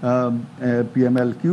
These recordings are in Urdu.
PMLQ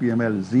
PMLZ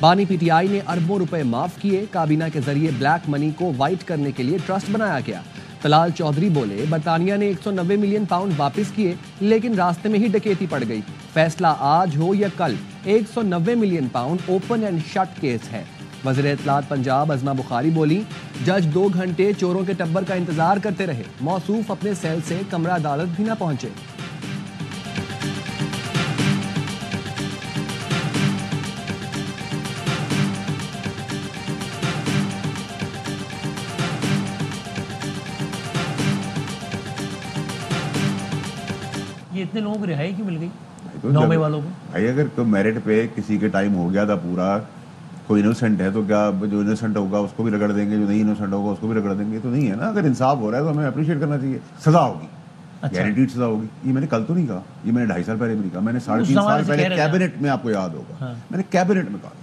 بانی پی ٹی آئی نے اربوں روپے معاف کیے، کابینہ کے ذریعے بلیک منی کو وائٹ کرنے کے لیے ٹرسٹ بنایا گیا۔ طلال چودھری بولے برطانیہ نے 190 ملین پاؤنڈ واپس کیے لیکن راستے میں ہی ڈکیتی پڑ گئی، فیصلہ آج ہو یا کل 190 million pound open and shut case ہے۔ وزیر اطلاعات پنجاب عظمہ بخاری بولی جج 2 گھنٹے چوروں کے ٹبر کا انتظار کرتے رہے، موصوف اپنے سیل سے کمرہ عدالت بھی نہ پہنچے۔ یہ اتنے لوگوں کو رہائی کیوں مل گئی 9 مئی والوں کو؟ بھائی اگر کوئی میرٹ پہ کسی کے ٹائم ہو گیا تھا پورا، کوئی انوسنٹ ہے تو کیا جو انوسنٹ ہوگا اس کو بھی رگڑ دیں گے، جو نہیں انوسنٹ ہوگا اس کو بھی رگڑ دیں گے؟ تو نہیں ہے نا۔ اگر انصاف ہو رہا ہے تو ہمیں اپریشیٹ کرنا چاہیے۔ سزا ہوگی، گارنٹیڈ سزا ہوگی۔ یہ میں نے کل تو نہیں کہا، یہ میں نے 2.5 سال پہلے بھی نہیں کہا، میں نے 3.5 سال پہلے کیبنٹ میں، آپ کو یاد ہوگا میں نے کیبنٹ میں کہا۔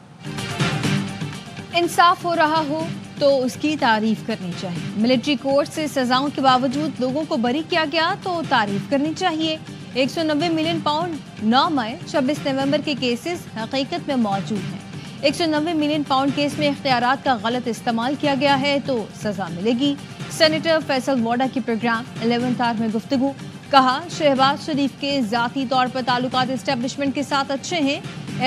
انصاف ہو رہا ہو تو اس کی تعریف کرنی چاہیے۔ ملٹری کورٹ سے سزاؤں کے باوجود لوگوں کو بری کیا گیا تو تعریف کرنی چاہیے۔ 190 ملین پاؤنڈ 9 مئی 26 نومبر کے کیسز حقیقت میں موجود ہیں۔ 190 ملین پاؤنڈ کیس میں اختیارات کا غلط استعمال کیا گیا ہے تو سزا ملے گی۔ سینیٹر فیصل واڈا کی پروگرام 11th آور میں گفتگو، کہا شہباز شریف کے ذاتی طور پر تعلقات اسٹیبلشمنٹ کے ساتھ اچھے ہیں،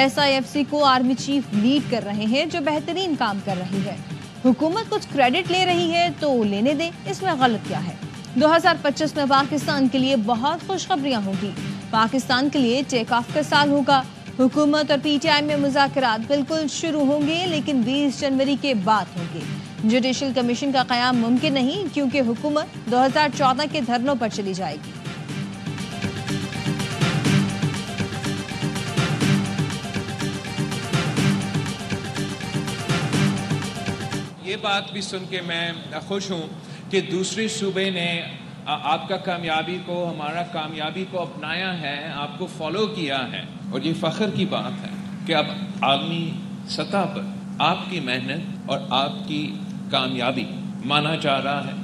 SIFC کو آرمی چیف لیڈ کر رہے ہیں جو بہترین کام کر رہی ہے، حکومت کچھ کریڈٹ لے رہی ہے تو لینے دیں، اس میں غلط کیا ہے۔ 2025 میں پاکستان کے لیے بہت خوشخبریاں ہوں گی، پاکستان کے لیے ٹیک آف کا سال ہوگا۔ حکومت اور PTI میں مذاکرات بالکل شروع ہوں گے لیکن 20 جنوری کے بعد ہوں گے۔ جوڈیشل کمیشن کا قیام ممکن نہیں کیونکہ حکومت 2014 کے دھرنوں پر چلی جائے گی۔ یہ بات بھی سن کے میں خوش ہوں کہ دوسرے صوبے نے آپ کا کامیابی کو، ہمارا کامیابی کو اپنایا ہے، آپ کو فالو کیا ہے، اور یہ فخر کی بات ہے کہ اب عالمی سطح پر آپ کی محنت اور آپ کی کامیابی مانا جا رہا ہے۔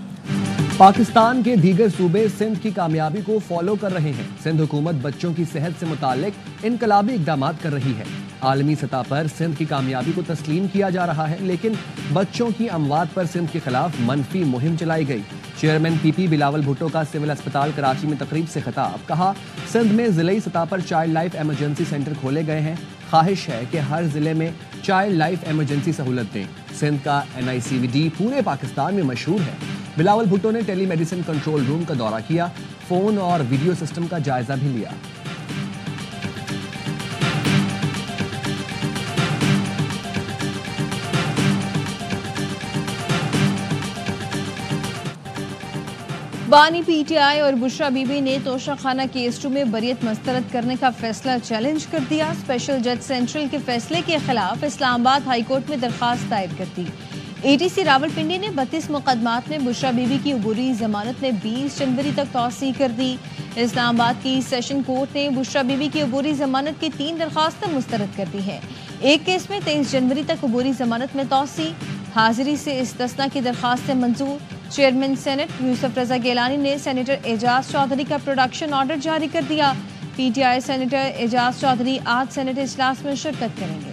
پاکستان کے دیگر صوبے سندھ کی کامیابی کو فالو کر رہے ہیں۔ سندھ حکومت بچوں کی صحت سے متعلق انقلابی اقدامات کر رہی ہے۔ عالمی سطح پر سندھ کی کامیابی کو تسلیم کیا جا رہا ہے لیکن بچوں کی اموات پر سندھ کے خلاف منفی مہم چلائی گئی۔ چیئرمین PP بلاول بھٹو کا سول اسپتال کراچی میں تقریب سے خطاب، کہا سندھ میں ضلعی سطح پر چائلڈ لائف ایمرجنسی سینٹر کھولے گئے ہیں، خواہش ہے کہ ہر ضلع میں چائلڈ لائف ایمرجنسی سہولت دیں۔ سندھ کا NICVD پورے پاکستان میں مشہور ہے۔ بلاول بھٹو نے ٹیلی میڈیسن کنٹرول روم کا دورہ کیا، فون اور ویڈیو سسٹم کا جائزہ بھی لیا۔ بانی PTI اور بشرا بی بی نے توشہ خانہ کیس 2 میں بریت مسترد کرنے کا فیصلہ چیلنج کر دیا۔ اسپیشل جج سینٹرل کے فیصلے کے خلاف اسلام آباد ہائی کورٹ میں درخواست دائر کر دی۔ ATC راولپنڈی نے 32 مقدمات میں بشرا بی بی کی عبوری ضمانت میں 20 جنوری تک توسیع کر دی۔ اسلام آباد کی سیشن کورٹ نے بشرا بی بی کی عبوری ضمانت کی 3 درخواستیں مسترد کر دی ہیں۔ ایک کیس میں 23 جنوری تک عبوری ضمانت میں توسیع، حاضری سے استثناء کی درخواستیں منظور۔ چیئرمین سینٹ یوسف رضا گیلانی نے سینیٹر اعجاز چودھری کا پروڈکشن آرڈر جاری کر دیا۔ PTI سینیٹر اعجاز چودھری آج سینٹ اجلاس میں شرکت کریں گے۔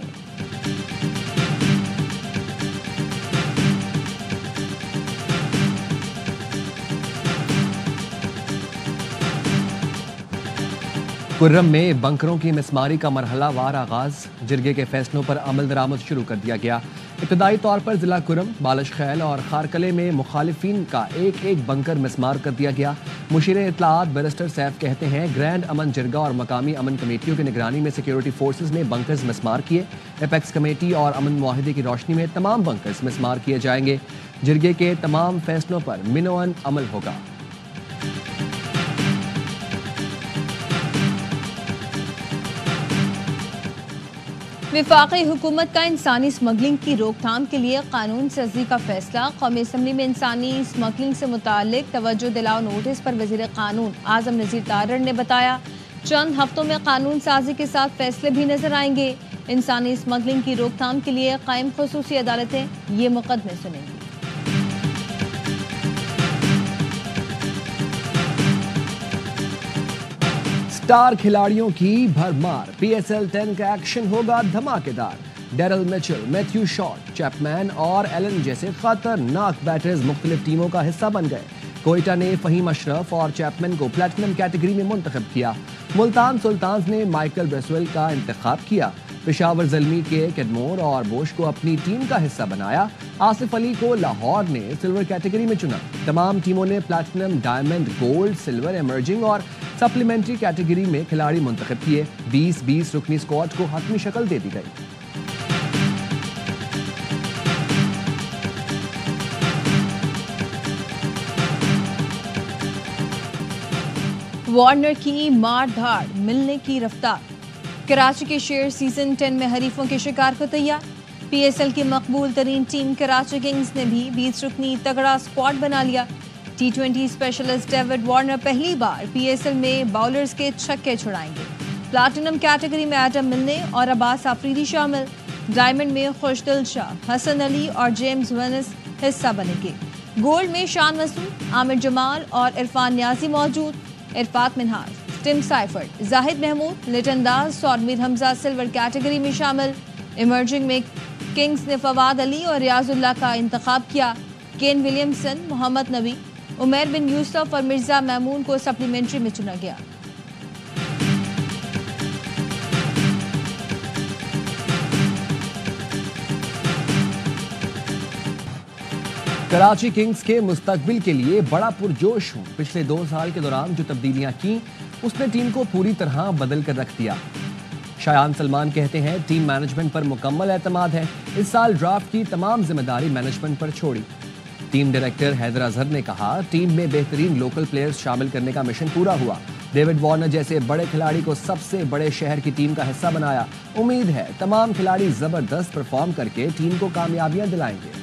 کرم میں بنکروں کی مسماری کا مرحلہ وار آغاز، جرگے کے فیصلوں پر عمل درآمد شروع کر دیا گیا۔ ابتدائی طور پر ضلع کرم، بالش خیل اور خارکلے میں مخالفین کا ایک بنکر مسمار کر دیا گیا۔ مشیر اطلاعات بیرسٹر سیف کہتے ہیں گرینڈ امن جرگہ اور مقامی امن کمیٹیوں کی نگرانی میں سیکیورٹی فورسز نے بنکرز مسمار کیے۔ ایپیکس کمیٹی اور امن معاہدے کی روشنی میں تمام بنکرز مسمار کیے جائیں گے۔ جرگے کے تمام فیصلوں پر منوعن عمل ہوگا۔ وفاقی حکومت کا انسانی اسمگلنگ کی روک تھام کے لیے قانون سازی کا فیصلہ، قومی اسمبلی میں انسانی اسمگلنگ سے متعلق توجہ دلاؤ نوٹس پر وزیر قانون اعظم نذیر تارڑ نے بتایا چند ہفتوں میں قانون سازی کے ساتھ فیصلے بھی نظر آئیں گے۔ انسانی اسمگلنگ کی روک تھام کے لیے قائم خصوصی عدالتیں یہ مقدمے سنیں گی۔ سٹار کھلاڑیوں کی بھرمار، PSL 10 کا ایکشن ہوگا دھماکے دار۔ Darrell Mitchell, Matthew short, Chapman اور ایلن جیسے خطرناک بیٹرز مختلف ٹیموں کا حصہ بن گئے۔ کوئٹہ نے فہیم اشرف اور چیپمین کو پلیٹینم کیٹیگری میں منتخب کیا۔ ملتان سلطانز نے مائیکل بریسویل کا انتخاب کیا۔ پشاور زلمی کے کیڈمور اور بوش کو اپنی ٹیم کا حصہ بنایا۔ آصف علی کو لاہور نے سلور کیٹیگری میں چنا۔ تمام ٹیموں نے platinum, diamond, gold, silver, emerging اور سپلیمنٹری کیٹیگری میں کھلاڑی منتخب کیے۔ 20-20 رکنی اسکواڈ کو حتمی شکل دے دی گئی۔ وارنر کی مار دھاڑ، ملنے کی رفتار۔ کراچی کے شیر سیزن 10 میں حریفوں کے شکار کو تیار۔ پی ایس ایل کی مقبول ترین ٹیم کراچی کنگز نے بھی 20 رکنی تگڑا اسکواڈ بنا لیا۔ T20 اسپیشلسٹ ڈیوڈ وارنر پہلی بار پی ایس ایل میں باؤلرز کے چھکے چھڑائیں گے۔ پلاٹینم کیٹیگری میں ایڈم ملنے اور عباس آفریدی شامل۔ ڈائمنڈ میں خوشدل شاہ، حسن علی اور جیمز ونس حصہ بنیں گے۔ گولڈ میں شان مسعود، عامر جمال اور عرفان نیازی موجود۔ عرفات منہاز، ٹم سائفرڈ، زاہد محمود، لٹن داس اور میر حمزہ سلور کیٹیگری میں شامل۔ ایمرجنگ میں کنگز نے فواد علی اور ریاض اللہ کا انتخاب کیا۔ کین ولیمسن، محمد نبی، عمیر بن یوسف اور مرزا میمون کو سپلیمنٹری میں چنا گیا۔ کراچی کنگز کے مستقبل کے لیے بڑا پرجوش ہوں۔ پچھلے 2 سال کے دوران جو تبدیلیاں کی اس نے ٹیم کو پوری طرح بدل کر رکھ دیا۔ شایان سلمان کہتے ہیں ٹیم مینجمنٹ پر مکمل اعتماد ہے۔ اس سال ڈرافٹ کی تمام ذمہ داری مینجمنٹ پر چھوڑی۔ ٹیم ڈائریکٹر حیدر اظہر نے کہا ٹیم میں بہترین لوکل پلیئرز شامل کرنے کا مشن پورا ہوا۔ ڈیوڈ وارنر جیسے بڑے کھلاڑی کو سب سے بڑے شہر کی ٹیم کا حصہ بنایا۔ امید ہے تمام کھلاڑی زبردست پرفارم کر کے ٹیم کو کامیابیاں دلائیں گے۔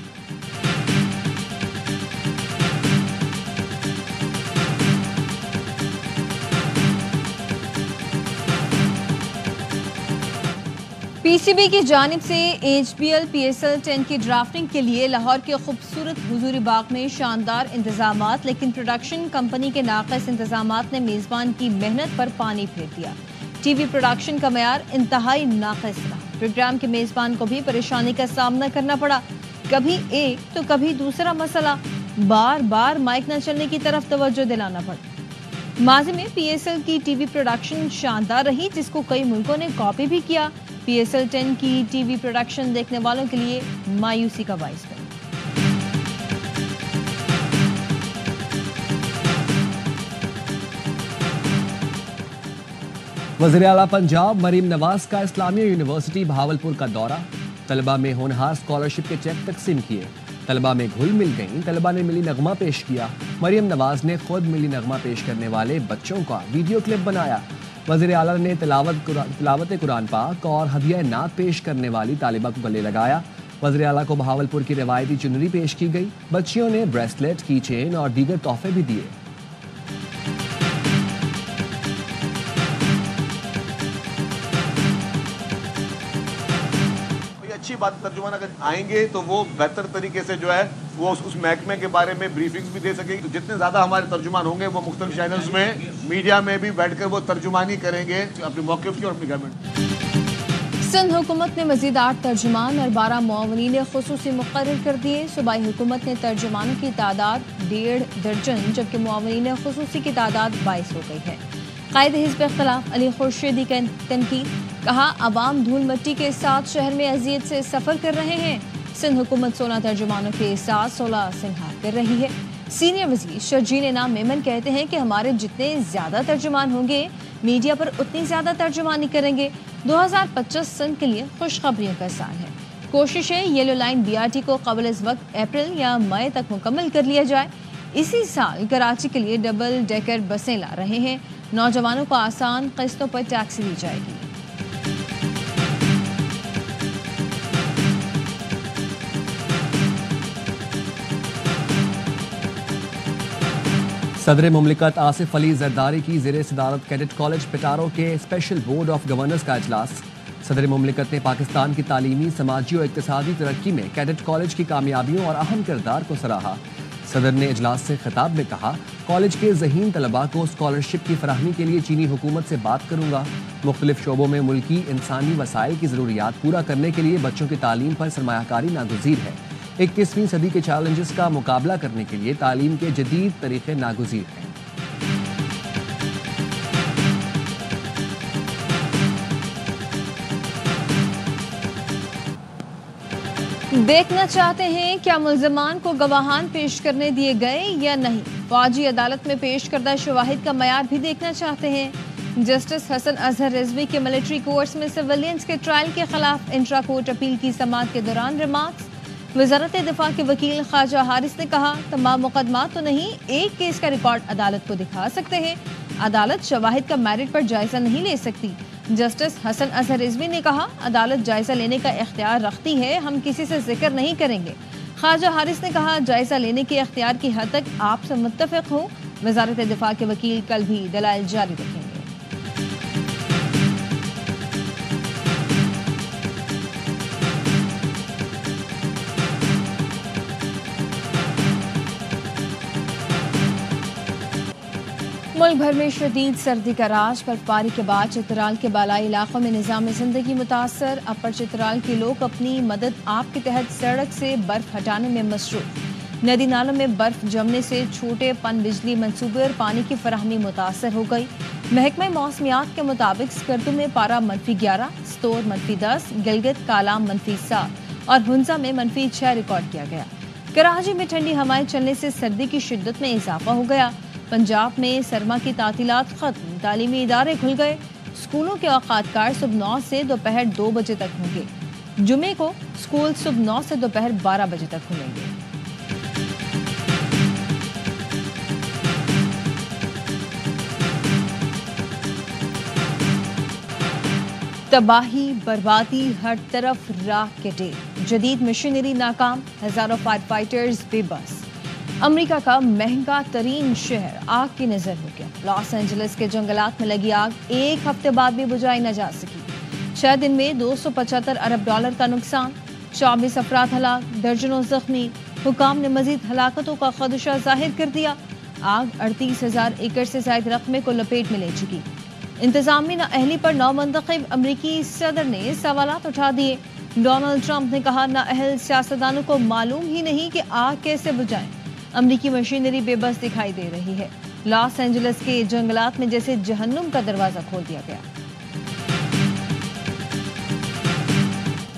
پی سی بی کی جانب سے H P L P S L 10 کی ڈرافٹنگ کے لیے لاہور کے خوبصورت حضوری باغ میں شاندار انتظامات، لیکن پروڈکشن کمپنی کے ناقص انتظامات نے میزبان کی محنت پر پانی پھیر دیا۔ ٹی وی پروڈکشن کا معیار انتہائی ناقص رہا۔ پروگرام کے میزبان کو بھی پریشانی کا سامنا کرنا پڑا۔ کبھی ایک تو کبھی دوسرا مسئلہ، بار بار مائک نہ چلنے کی طرف توجہ دلانا پڑا۔ ماضی میں پی ایس ایل کی ٹی وی پروڈکشن شاندار رہی، جس کو کئی ملکوں نے کاپی بھی کیا۔ پی ایس ایل 10 کی ٹی وی پروڈکشن دیکھنے والوں کے لیے مایوسی کا باعث بنی۔ وزیر اعلیٰ پنجاب مریم نواز کا اسلامیہ یونیورسٹی بہاولپور کا دورہ۔ طلبہ میں ہونہار اسکالرشپ کے چیک تقسیم کیے۔ طلبہ میں گھل مل گئیں۔ طلبہ نے ملی نغمہ پیش کیا۔ مریم نواز نے خود ملی نغمہ پیش کرنے والے بچوں کا ویڈیو کلپ بنایا۔ وزیر اعلیٰ نے تلاوت قرآن پاک اور ہدیہ نعت پیش کرنے والی طالبہ کو گلے لگایا۔ وزیر اعلیٰ کو بہاولپور کی روایتی چنری پیش کی گئی۔ بچیوں نے بریسلیٹ، کی چین اور دیگر تحفے بھی دیے۔ اچھی بات، ترجمان اگر آئیں گے تو وہ بہتر طریقے سے جو ہے وہ اس محکمے کے بارے میں بریفنگز بھی دے سکیں گے۔ جتنے زیادہ ہمارے ترجمان ہوں گے وہ مختلف چینلز میں میڈیا میں بھی بیٹھ کر وہ ترجمانی کریں گے اپنے موقف کی اور اپنی گورنمنٹ۔ سندھ حکومت نے مزید 8 ترجمان اور 12 معاونین خصوصی مقرر کر دیے۔ صوبائی حکومت نے ترجمانوں کی تعداد 1.5 درجن جبکہ معاونین خصوصی کی تعداد 22 ہو گئی ہے۔ قائد حزب اختلاف علی خورشیدی کا تنقید، کہا عوام دھول مٹی کے ساتھ شہر میں اذیت سے سفر کر رہے ہیں۔ سندھ حکومت 16 ترجمانوں کے ساتھ 16 سنگھار کر رہی ہے۔ سینئر وزیر شرجیل انعام میمن کہتے ہیں کہ ہمارے جتنے زیادہ ترجمان ہوں گے میڈیا پر اتنی زیادہ ترجمانی کریں گے۔ 2025 سندھ کے لیے خوشخبریوں کا سال ہے۔ کوشش ہے yellow line B R T کو قبل از وقت اپریل یا مئی تک مکمل کر لیا جائے۔ اسی سال کراچی کے لیے ڈبل ڈیکر بسیں لا رہے ہیں۔ نوجوانوں کو آسان قسطوں پر ٹیکسی دی جائے گی۔ صدر مملکت آصف علی زرداری کی زیر صدارت کیڈٹ کالج پٹارو کے اسپیشل بورڈ آف گورنرز کا اجلاس۔ صدر مملکت نے پاکستان کی تعلیمی، سماجی اور اقتصادی ترقی میں کیڈٹ کالج کی کامیابیوں اور اہم کردار کو سراہا۔ صدر نے اجلاس سے خطاب میں کہا، کالج کے ذہین طلباء کو اسکالرشپ کی فراہمی کے لیے چینی حکومت سے بات کروں گا۔ مختلف شعبوں میں ملکی انسانی وسائل کی ضروریات پورا کرنے کے لیے بچوں کی تعلیم پر سرمایہ کاری ناگزیر ہے۔ 21ویں صدی کے چیلنجز کا مقابلہ کرنے کے لیے تعلیم کے جدید طریقے ناگزیر ہیں۔ دیکھنا چاہتے ہیں کیا ملزمان کو گواہان پیش کرنے دیے گئے یا نہیں۔ فوجی عدالت میں پیش کردہ شواہد کا معیار بھی دیکھنا چاہتے ہیں۔ جسٹس حسن اظہر رضوی کے ملٹری کورٹس میں سویلینس کے ٹرائل کے خلاف انٹرا کورٹ اپیل کی سماعت کے دوران ریمارکس۔ وزارت دفاع کے وکیل خواجہ حارث نے کہا، تمام مقدمات تو نہیں، ایک کیس کا ریکارڈ عدالت کو دکھا سکتے ہیں، عدالت شواہد کا میرٹ پر جائزہ نہیں لے سکتی۔ جسٹس حسن اظہر رضوی نے کہا، عدالت جائزہ لینے کا اختیار رکھتی ہے، ہم کسی سے ذکر نہیں کریں گے۔ خواجہ حارث نے کہا، جائزہ لینے کے اختیار کی حد تک آپ سے متفق ہوں۔ وزارت دفاع کے وکیل کل بھی دلائل جاری رکھیں گے۔ ملک بھر میں شدید سردی کا راج، برفباری کے بعد چترال کے بالائی علاقوں میں نظام زندگی متاثر۔ اپر چترال کے لوگ اپنی مدد آپ کے تحت سڑک سے برف ہٹانے میں مصروف۔ ندی نالوں میں برف جمنے سے چھوٹے پن بجلی منصوبے اور پانی کی فراہمی متاثر ہو گئی۔ محکمہ موسمیات کے مطابق اسکردو میں پارہ -11، ستور -10، گلگت کالام -7 اور ہنزا میں -6 ریکارڈ کیا گیا۔ کراچی میں ٹھنڈی ہوائیں چلنے سے سردی کی شدت میں اضافہ ہو گیا۔ پنجاب میں سرما کی تعطیلات ختم، تعلیمی ادارے کھل گئے۔ اسکولوں کے اوقات کار صبح 9 سے دوپہر 2 بجے تک ہوں گے۔ جمعے کو اسکول صبح 9 سے دوپہر 12 بجے تک کھلیں گے۔ تباہی بربادی ہر طرف راکھ کے ڈھیر، جدید مشینری ناکام، ہزاروں فائر فائٹرز بے بس۔ امریکہ کا مہنگا ترین شہر آگ کی نظر ہو گیا۔ لاس اینجلس کے جنگلات میں لگی آگ ایک ہفتے بعد بھی بجھائی نہ جا سکی۔ 6 دن میں $275 ارب کا نقصان، 24 افراد ہلاک، درجنوں زخمی۔ حکام نے مزید ہلاکتوں کا خدشہ ظاہر کر دیا۔ آگ 38,000 ایکڑ سے زائد رقبے کو لپیٹ میں لے چکی۔ انتظامی نااہلی پر نومنتخب امریکی صدر نے سوالات اٹھا دیے۔ ڈونلڈ ٹرمپ نے کہا، نااہل سیاستدانوں کو معلوم ہی نہیں کہ آگ کیسے بجھائیں۔ امریکی مشینری بے بس دکھائی دے رہی ہے۔ لاس اینجلس کے جنگلات میں جیسے جہنم کا دروازہ کھول دیا گیا۔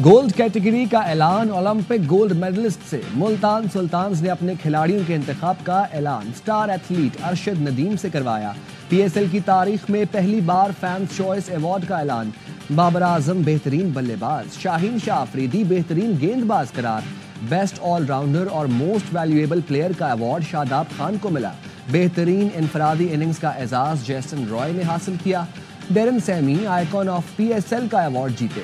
گولڈ کیٹیگری کا اعلان، اولمپک گولڈ میڈلسٹ سے ملتان سلطانز نے اپنے کھلاڑیوں کے انتخاب کا اعلان سٹار ایتھلیٹ ارشد ندیم سے کروایا۔ پی ایس ایل کی تاریخ میں پہلی بار فینس چوائس ایوارڈ کا اعلان، بابر اعظم بہترین بلے باز، شاہین شاہ آفریدی بہترین گیند باز قرار، بیسٹ آل راؤنڈر اور موسٹ ویلیویبل پلیئر کا ایوارڈ شاداب خان کو ملا۔ بہترین انفرادی اننگز کا اعزاز جیسن رائے نے حاصل کیا۔ Darren semi icon of P S L کا ایوارڈ جیتے۔